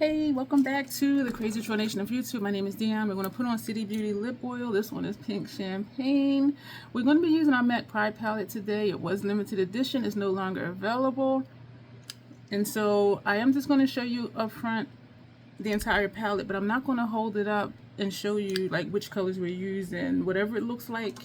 Hey, welcome back to the Crazy Troll Nation of YouTube. My name is Dion. We're going to put on City Beauty lip oil. This one is pink champagne. We're going to be using our MAC Pride palette today. It was limited edition. It's no longer available. And so I am just going to show you up front the entire palette, but I'm not going to hold it up and show you like which colors we're using, whatever it looks like.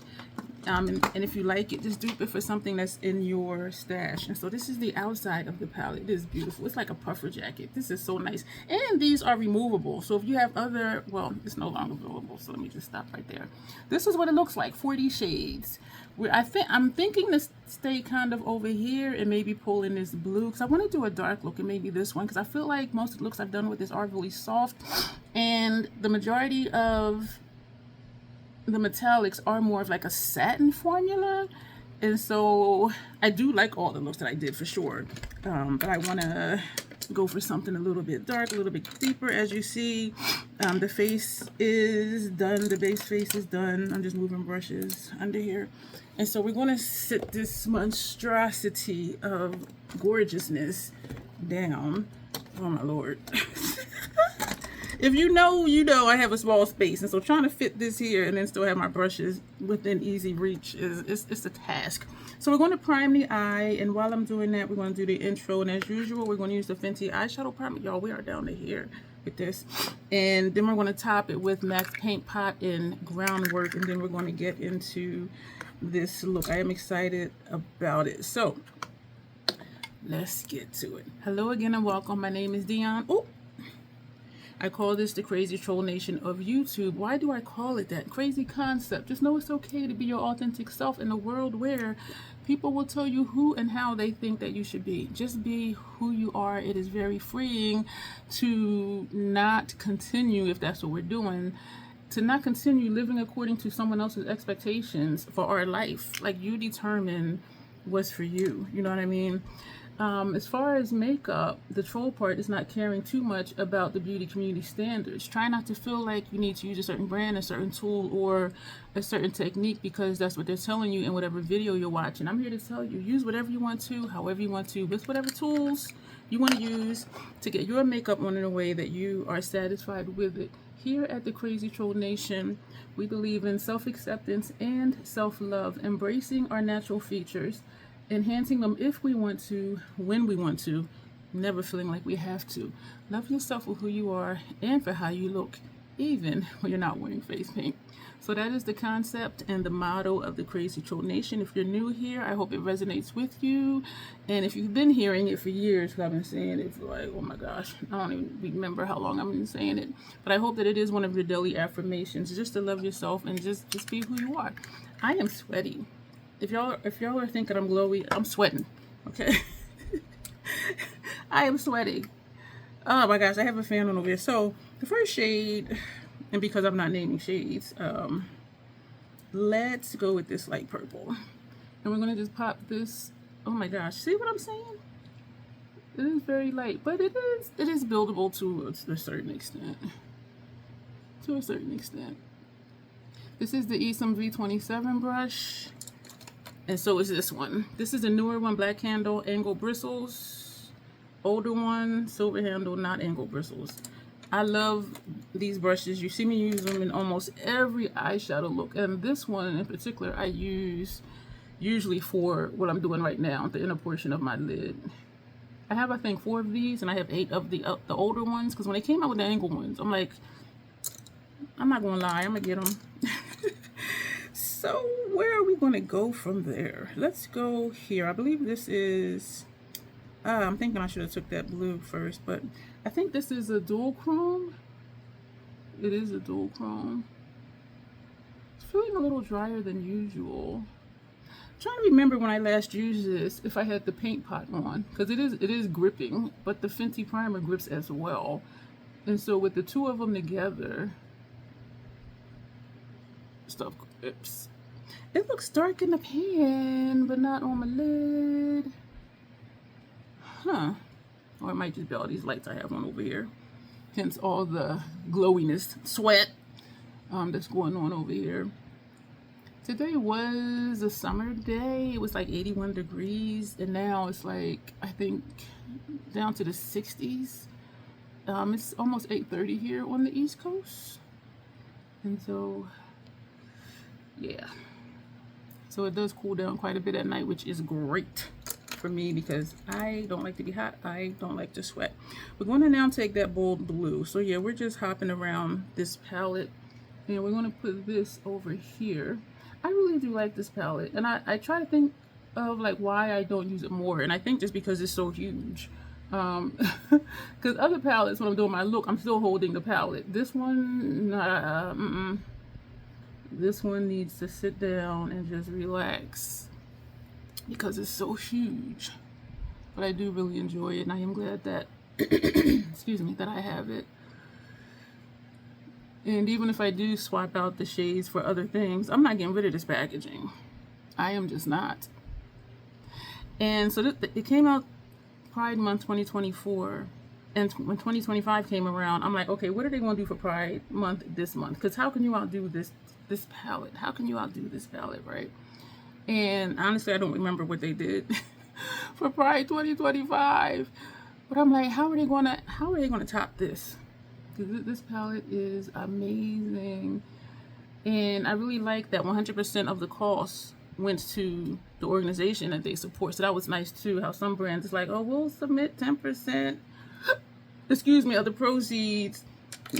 And if you like it, just dupe it for something that's in your stash. And so this is the outside of the palette. It is beautiful. It's like a puffer jacket. This is so nice. And these are removable. So if you have other, well, it's no longer available. So let me just stop right there. This is what it looks like, 40 shades. I'm thinking to stay kind of over here and maybe pull in this blue, because I want to do a dark look, and maybe this one, because I feel like most of the looks I've done with this are really soft. And the majority of the metallics are more of like a satin formula, and so I do like all the looks that I did for sure, but I want to go for something a little bit dark, a little bit deeper. As you see, the face is done, the base face is done. I'm just moving brushes under here, and so we're going to sit this monstrosity of gorgeousness down. Oh my lord. If you know, you know I have a small space, and so trying to fit this here and then still have my brushes within easy reach it's a task. So we're going to prime the eye, and while I'm doing that, we're going to do the intro, and as usual, we're going to use the Fenty eyeshadow primer. Y'all, we are down to here with this, and then we're going to top it with MAC Paint Pot and Groundwork, and then we're going to get into this look. I am excited about it. So let's get to it. Hello again and welcome. My name is Dion. Oh, I call this the Crazy Troll Nation of YouTube. Why do I call it that? Crazy concept. Just know it's okay to be your authentic self in a world where people will tell you who and how they think that you should be. Just be who you are. It is very freeing to not continue, if that's what we're doing, to not continue living according to someone else's expectations for our life. Like, you determine what's for you. You know what I mean? As far as makeup, the troll part is not caring too much about the beauty community standards. Try not to feel like you need to use a certain brand, a certain tool, or a certain technique because that's what they're telling you in whatever video you're watching. I'm here to tell you, use whatever you want to, however you want to, with whatever tools you want to use to get your makeup on in a way that you are satisfied with it. Here at the Crazy Troll Nation, we believe in self-acceptance and self-love, embracing our natural features, enhancing them if we want to, when we want to, never feeling like we have to. Love yourself for who you are and for how you look, even when you're not wearing face paint. So that is the concept and the motto of the Crazy Troll Nation. If you're new here, I hope it resonates with you. And if you've been hearing it for years, because I've been saying it for like, oh my gosh, I don't even remember how long I've been saying it. But I hope that it is one of your daily affirmations, just to love yourself and just be who you are. I am sweaty. If y'all are thinking I'm glowy, I'm sweating, okay? I am sweating. Oh my gosh, I have a fan on over here. So the first shade, and because I'm not naming shades, let's go with this light purple. And we're gonna just pop this. Oh my gosh, see what I'm saying? It is very light, but it is buildable to a certain extent. To a certain extent. This is the Esom V27 brush. And so is this one. This is a newer one, black handle, angled bristles. Older one, silver handle, not angled bristles. I love these brushes. You see me use them in almost every eyeshadow look. And this one in particular, I use usually for what I'm doing right now, the inner portion of my lid. I have, I think, 4 of these, and I have 8 of the older ones. Because when they came out with the angled ones, I'm like, I'm not going to lie, I'm going to get them. So where are we going to go from there? Let's go here. I believe this is, I'm thinking I should have took that blue first, but I think this is a dual chrome. It is a dual chrome. It's feeling a little drier than usual. I'm trying to remember when I last used this, if I had the paint pot on, because it is gripping, but the Fenty primer grips as well. And so with the two of them together, stuff grips. It looks dark in the pan, but not on my lid. Huh. Or it might just be all these lights I have on over here. Hence all the glowiness, sweat that's going on over here. Today was a summer day. It was like 81 degrees, and now it's like, I think, down to the 60s. It's almost 8:30 here on the East Coast, and so yeah, so it does cool down quite a bit at night, which is great for me because I don't like to be hot. I don't like to sweat. We're going to now take that bold blue. So yeah, we're just hopping around this palette, and we're going to put this over here. I really do like this palette, and I try to think of like why I don't use it more, and I think just because it's so huge. Because other palettes, when I'm doing my look, I'm still holding the palette. This one, this one needs to sit down and just relax because it's so huge. But I do really enjoy it, and I am glad that excuse me, that I have it. And even if I do swap out the shades for other things, I'm not getting rid of this packaging. I am just not. And so it came out Pride Month 2024, and when 2025 came around, I'm like, okay, what are they going to do for Pride Month this month? Because how can you outdo this palette? How can you outdo this palette, right? And honestly, I don't remember what they did for Pride 2025, but I'm like, how are they gonna top this? Because this palette is amazing, and I really like that 100% of the cost went to the organization that they support. So that was nice too, how some brands is like, oh, we'll submit 10% excuse me, of the proceeds.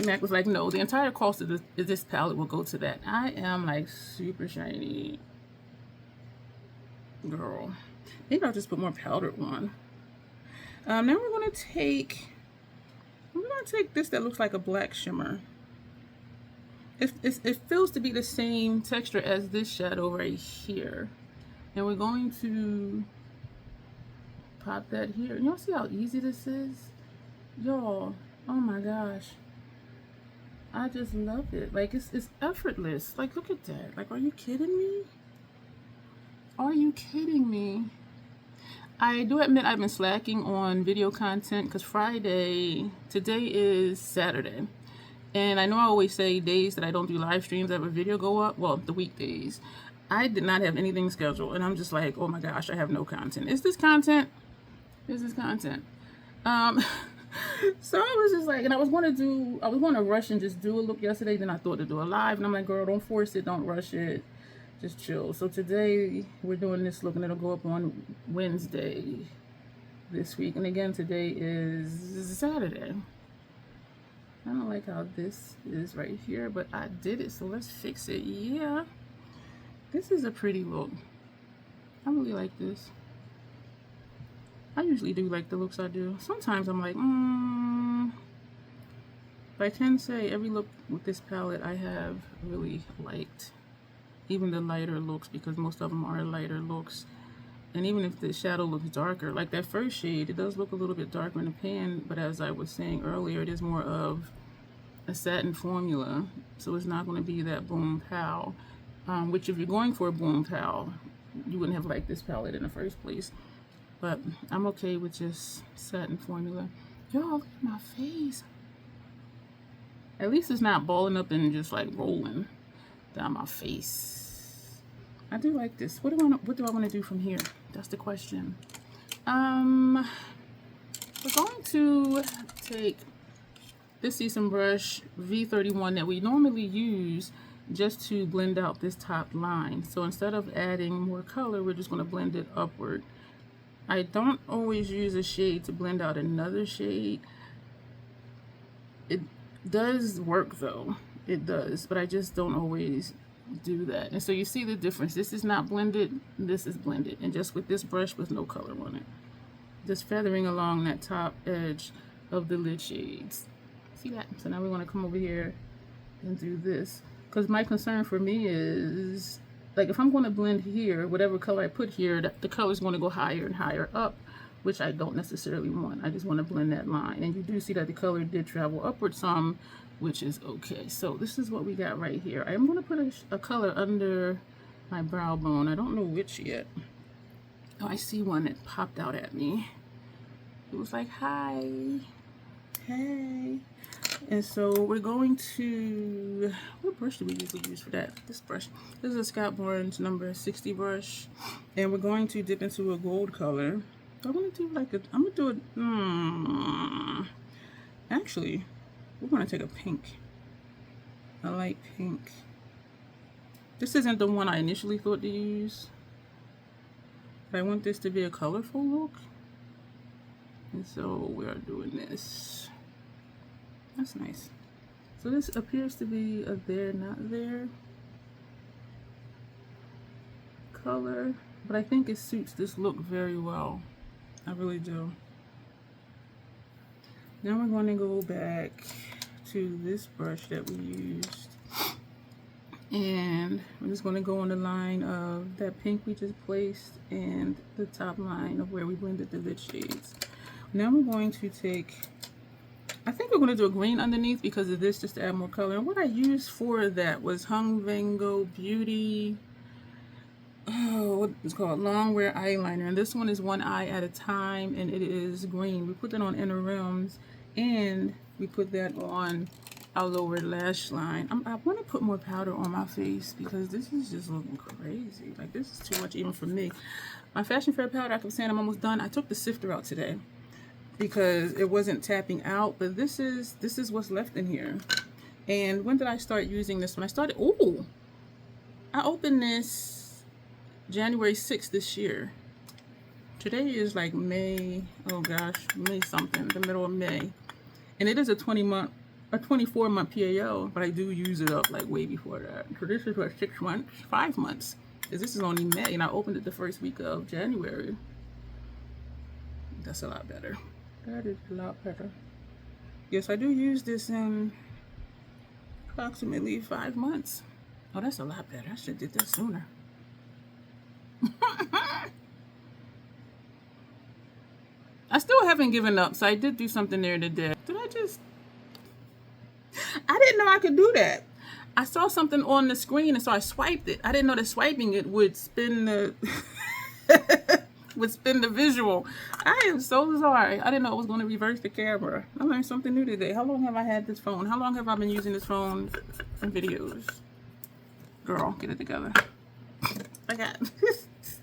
Mac was like, no, the entire cost of this palette will go to that. I am like super shiny, girl. Maybe I'll just put more powder on. Now we're gonna take this that looks like a black shimmer. It feels to be the same texture as this shadow right here. And we're going to pop that here. Y'all see how easy this is? Y'all, oh my gosh. I just love it. Like, it's effortless. Like, look at that. Like, are you kidding me? Are you kidding me? I do admit I've been slacking on video content because today is Saturday. And I know I always say days that I don't do live streams, that a video go up. Well, the weekdays. I did not have anything scheduled. And I'm just like, oh my gosh, I have no content. Is this content? Is this content? So I was just like, and I was going to rush and just do a look yesterday. Then I thought to do a live. And I'm like, girl, don't force it. Don't rush it. Just chill. So today we're doing this look, and it'll go up on Wednesday this week. And again, today is Saturday. I don't like how this is right here, but I did it, so let's fix it. Yeah, this is a pretty look. I really like this. I usually do like the looks I do. Sometimes I'm like, but I can say every look with this palette I have really liked. Even the lighter looks, because most of them are lighter looks. And even if the shadow looks darker, like that first shade, it does look a little bit darker in the pan, but as I was saying earlier, it is more of a satin formula, so it's not going to be that boom pow, which if you're going for a boom pow, you wouldn't have liked this palette in the first place. But I'm okay with just satin formula. Y'all, look at my face. At least it's not balling up and just like rolling down my face. I do like this. What do I want to do from here? That's the question. We're going to take this Seasoned brush V31 that we normally use just to blend out this top line. So instead of adding more color, we're just going to blend it upward. I don't always use a shade to blend out another shade. It does work though. It does, but I just don't always do that. And so you see the difference. This is not blended, this is blended. And just with this brush with no color on it. Just feathering along that top edge of the lid shades. See that? So now we want to come over here and do this. Because my concern for me is, like, if I'm going to blend here, whatever color I put here, the color is going to go higher and higher up, which I don't necessarily want. I just want to blend that line. And you do see that the color did travel upward some, which is okay. So this is what we got right here. I'm going to put a color under my brow bone. I don't know which yet. Oh, I see one that popped out at me. It was like, hi, hey. And so we're going to, what brush do we usually use for that? This brush. This is a Scott Burns number 60 brush. And we're going to dip into a gold color. I'm going to do like a, I'm going to do it, Actually, we're going to take a pink. A light pink. This isn't the one I initially thought to use. But I want this to be a colorful look. And so we are doing this. That's nice. So this appears to be a there, not there color. But I think it suits this look very well. I really do. Now we're going to go back to this brush that we used. And I'm just going to go on the line of that pink we just placed and the top line of where we blended the lid shades. Now we're going to take, I think we're going to do a green underneath because of this, just to add more color. And what I used for that was Hung Van Gogh Beauty, what it's called, long wear eyeliner. And this one is one eye at a time, and it is green. We put that on inner rims, and we put that on our lower lash line. I want to put more powder on my face because this is just looking crazy. Like, this is too much even for me. My Fashion Fair powder, I kept saying I'm almost done. I took the sifter out today because it wasn't tapping out, but this is what's left in here. And when did I start using this? When I started, I opened this January 6th this year. Today is like May, oh gosh, May something, the middle of May. And it is a 24-month PAO, but I do use it up like way before that. So this is what, 6 months, 5 months. Because this is only May, and I opened it the first week of January. That's a lot better. That is a lot better. Yes, I do use this in approximately 5 months. Oh, that's a lot better. I should have did that sooner. I still haven't given up, so I did do something there today. I didn't know I could do that. I saw something on the screen, and so I swiped it. I didn't know that swiping it would spin the visual. I am so sorry. I didn't know it was going to reverse the camera. I learned something new today. How long have I had this phone? How long have I been using this phone for videos? Girl, get it together. I got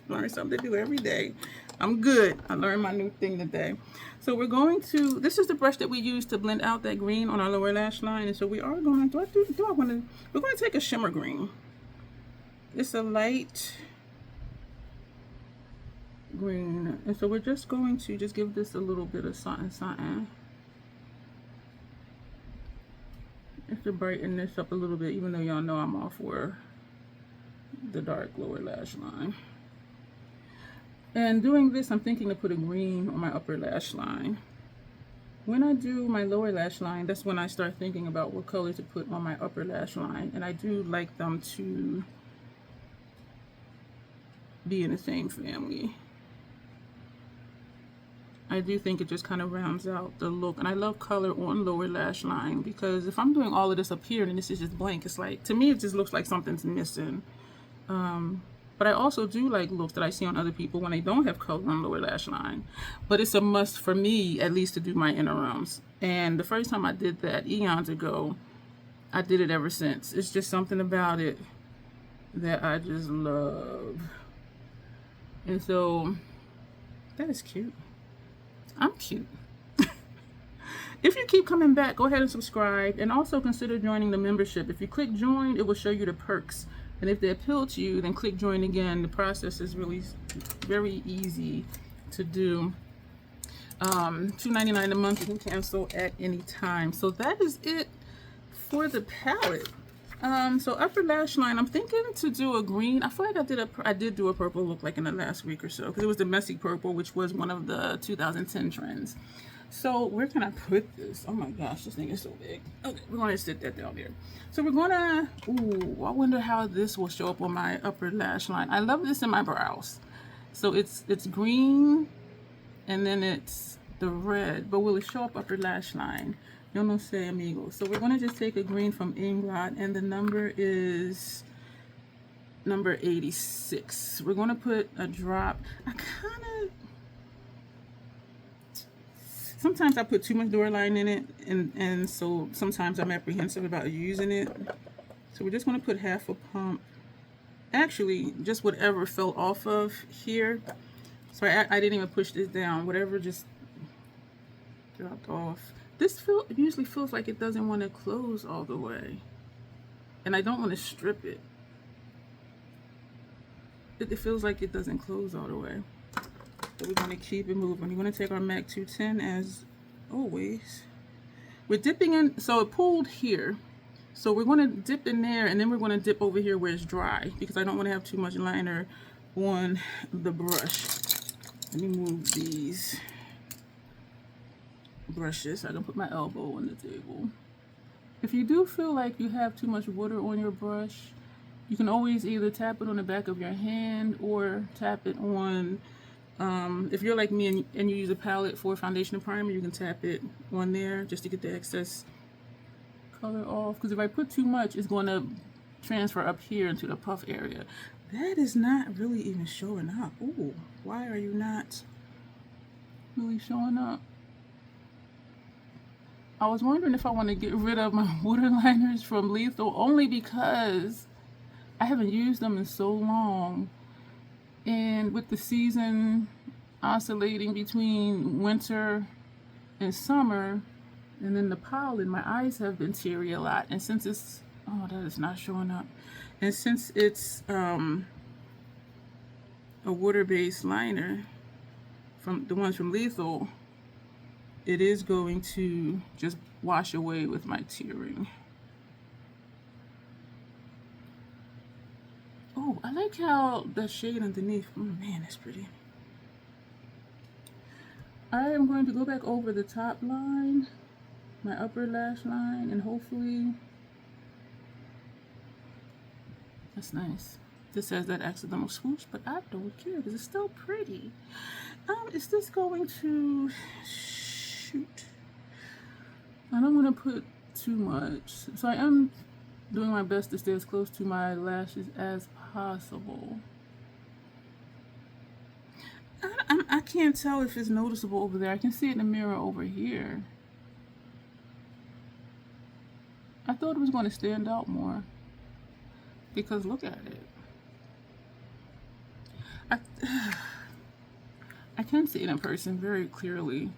learn something to do every day. I'm good. I learned my new thing today. So we're going to, this is the brush that we use to blend out that green on our lower lash line. And so we are going to, we're going to take a shimmer green. It's a light green. And so we're just going to just give this a little bit of something. Just to brighten this up a little bit, even though y'all know I'm all for the dark lower lash line. And doing this, I'm thinking to put a green on my upper lash line. When I do my lower lash line, that's when I start thinking about what color to put on my upper lash line. And I do like them to be in the same family. I do think it just kind of rounds out the look. And I love color on lower lash line because if I'm doing all of this up here and this is just blank, it's like, to me, it just looks like something's missing. But I also do like looks that I see on other people when they don't have color on lower lash line. But it's a must for me, at least, to do my inner rims. And the first time I did that eons ago, I did it ever since. It's just something about it that I just love. And so, that is cute. I'm cute. If you keep coming back, go ahead and subscribe. And also consider joining the membership. If you click join, it will show you the perks. And if they appeal to you, then click join again. The process is really very easy to do. $2.99 a month. You can cancel at any time. So that is it for the palette. So upper lash line, I'm thinking to do a green. I feel like I did do a purple look like in the last week or so, because it was the messy purple, which was one of the 2010 trends. So where can I put this? Oh my gosh, this thing is so big. Okay, we're gonna sit that down there. So we're gonna, I wonder how this will show up on my upper lash line. I love this in my brows. So it's green, and then it's the red, but will it show up upper lash line? Yo no sé, amigo. So we're gonna just take a green from Inglot, and the number is number 86. We're gonna put a drop. Sometimes I put too much door line in it, and so sometimes I'm apprehensive about using it. So we're just going to put half a pump. Actually, just whatever fell off of here. So I didn't even push this down. Whatever just dropped off. usually feels like it doesn't want to close all the way. And I don't want to strip it. It feels like it doesn't close all the way. So we're going to keep it moving. We're going to take our MAC 210 as always. We're dipping in, so it pulled here. So we're going to dip in there, and then we're going to dip over here where it's dry, because I don't want to have too much liner on the brush. Let me move these brushes so I can put my elbow on the table. If you do feel like you have too much water on your brush, you can always either tap it on the back of your hand or tap it on, if you're like me and you use a palette for foundation and primer, you can tap it on there just to get the excess color off. Because if I put too much, it's going to transfer up here into the puff area. That is not really even showing up. Ooh, why are you not really showing up? I was wondering if I want to get rid of my waterliners from Lethal, only because I haven't used them in so long. And with the season oscillating between winter and summer, and then the pollen, my eyes have been teary a lot. And since it's, oh, that is not showing up. And since it's a water-based liner, from the ones from Lethal, it is going to just wash away with my tearing. Oh, I like how the shade underneath, oh man, that's pretty. I am going to go back over the top line, my upper lash line, and hopefully, that's nice. This has that accidental swoosh, but I don't care because it's still pretty. Is this going to, shoot. I don't want to put too much. So I am doing my best to stay as close to my lashes as possible. I can't tell if it's noticeable over there. I can see it in the mirror over here. I thought it was going to stand out more, because look at it. I can see it in person very clearly.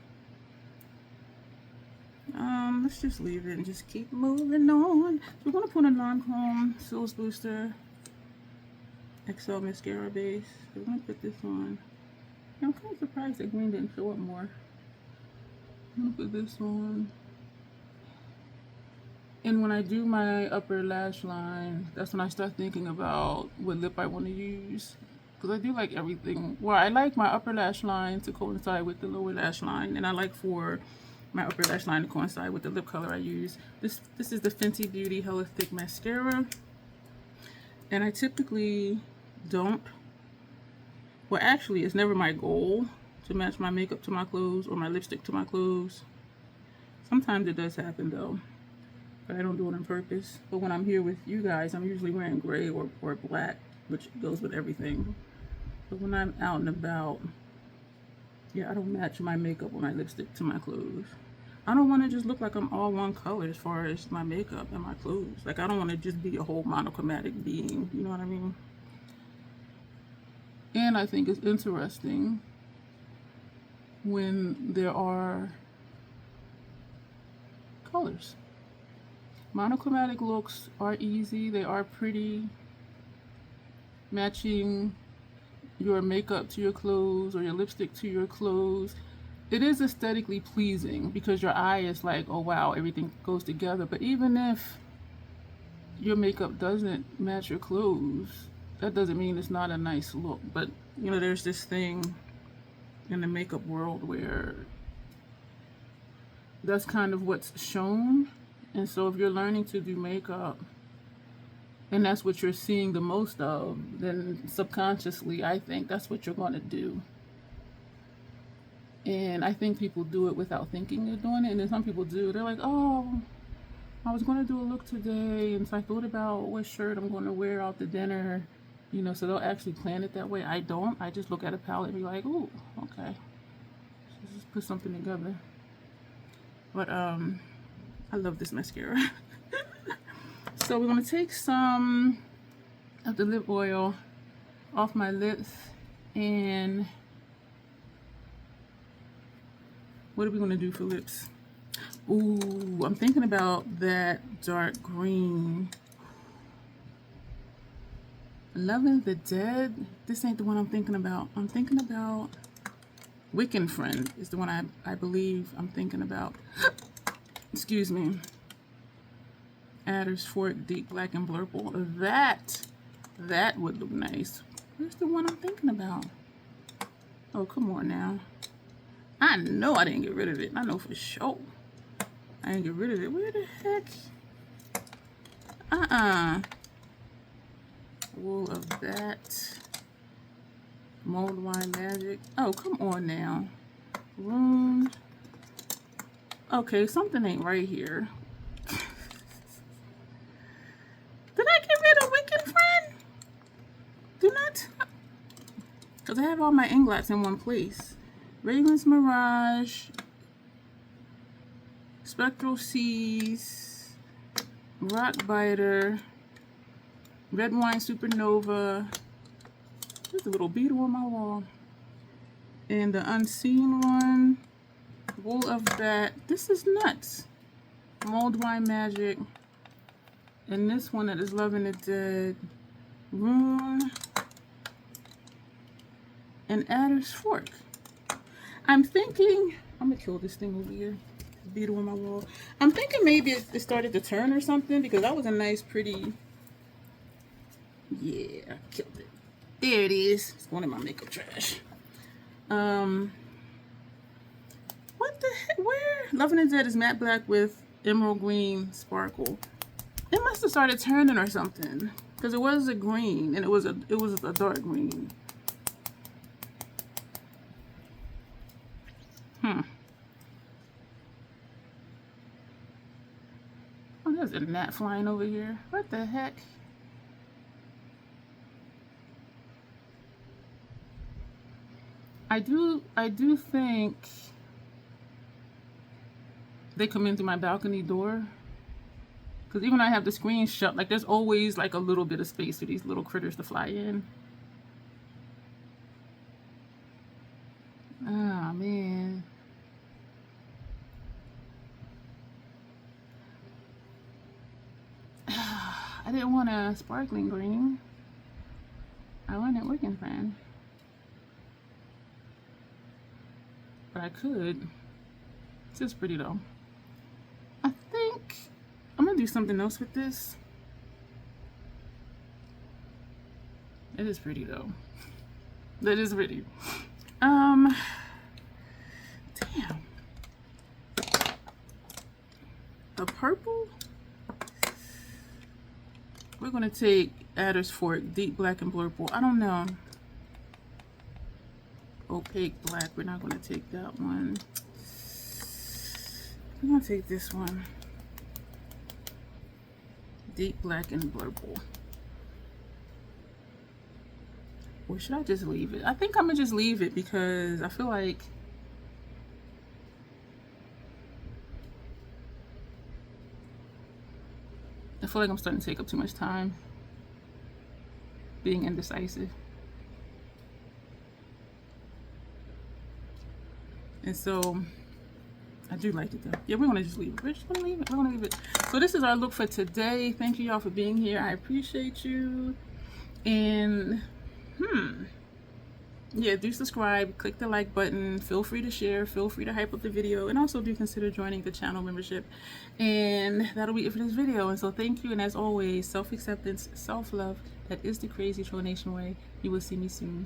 Let's just leave it and just keep moving on. We're gonna put a Lancome Soul's Booster XL mascara base. We're gonna put this on. I'm kind of surprised that green didn't show up more. I'm gonna put this on. And when I do my upper lash line, that's when I start thinking about what lip I want to use. Because I do like everything. Well, I like my upper lash line to coincide with the lower lash line, and I like for my upper lash line to coincide with the lip color I use. This is the Fenty Beauty Hella Thick Mascara, and I typically don't. Well, actually, it's never my goal to match my makeup to my clothes or my lipstick to my clothes. Sometimes it does happen though, but I don't do it on purpose. But when I'm here with you guys, I'm usually wearing gray or black, which goes with everything. But when I'm out and about, yeah, I don't match my makeup or my lipstick to my clothes. I don't want to just look like I'm all one color as far as my makeup and my clothes. Like, I don't want to just be a whole monochromatic being, you know what I mean? And I think it's interesting when there are colors. Monochromatic looks are easy, they are pretty. Matching your makeup to your clothes or your lipstick to your clothes, it is aesthetically pleasing because your eye is like, oh wow, everything goes together. But even if your makeup doesn't match your clothes, that doesn't mean it's not a nice look. But you know, there's this thing in the makeup world where that's kind of what's shown. And so if you're learning to do makeup and that's what you're seeing the most of, then subconsciously, I think that's what you're going to do. And I think people do it without thinking they're doing it. And then some people do. They're like, oh, I was going to do a look today, and so I thought about what shirt I'm going to wear out to dinner. You know, so they'll actually plan it that way. I don't. I just look at a palette and be like, ooh, okay. So just put something together. But I love this mascara. So we're going to take some of the lip oil off my lips, and what are we going to do for lips? Ooh, I'm thinking about that dark green. Loving the Dead. This ain't the one I'm thinking about. I'm thinking about Wiccan Friend is the one I believe I'm thinking about. Excuse me. Adder's Fork, Deep Black and Blurple. That would look nice. Where's the one I'm thinking about? Oh, come on now. I know I didn't get rid of it. I know for sure. I didn't get rid of it. Where the heck? Wool of That. Mold Wine Magic. Oh, come on now. Rune. Okay, something ain't right here. Did I get rid of Wiccan Friend? Do not. Because I have all my inglets in one place. Raven's Mirage. Spectral Seas. Rock Biter. Red Wine Supernova. There's a little beetle on my wall. And the Unseen one. Wool of That. This is nuts. Mold Wine Magic. And this one that is Loving the Dead. Rune. And Adder's Fork. I'm thinking, I'm gonna kill this thing over here. Beetle on my wall. I'm thinking maybe it started to turn or something, because that was a nice, pretty. Yeah, I killed it. There it is. It's going in my makeup trash. What the heck? Where? Loving the Dead is matte black with emerald green sparkle. It must have started turning or something, because it was a green and it was a dark green. Oh, there's a gnat flying over here. What the heck? I do think they come in through my balcony door, because even when I have the screen shut, like there's always like a little bit of space for these little critters to fly in. Oh man. I didn't want a sparkling green. I wanted Wiccan Friend. But I could. This is pretty though. I think I'm gonna do something else with this. It is pretty though. That is pretty. Damn. The purple? We're gonna take Adder's Fork, Deep Black and Blurple. I don't know. Opaque black. We're not gonna take that one. We're gonna take this one. Deep Black and Blurple. Or should I just leave it? I think I'm gonna just leave it, because I feel like I'm starting to take up too much time being indecisive. And so I do like it though. Yeah, we're gonna just leave it. We're just gonna leave it. We're gonna leave it. So this is our look for today. Thank you y'all for being here. I appreciate you. And yeah, do subscribe, click the like button, feel free to share, feel free to hype up the video, and also do consider joining the channel membership. And that'll be it for this video. And so thank you, and as always, self-acceptance, self-love, that is the crazy Tronation way. You will see me soon.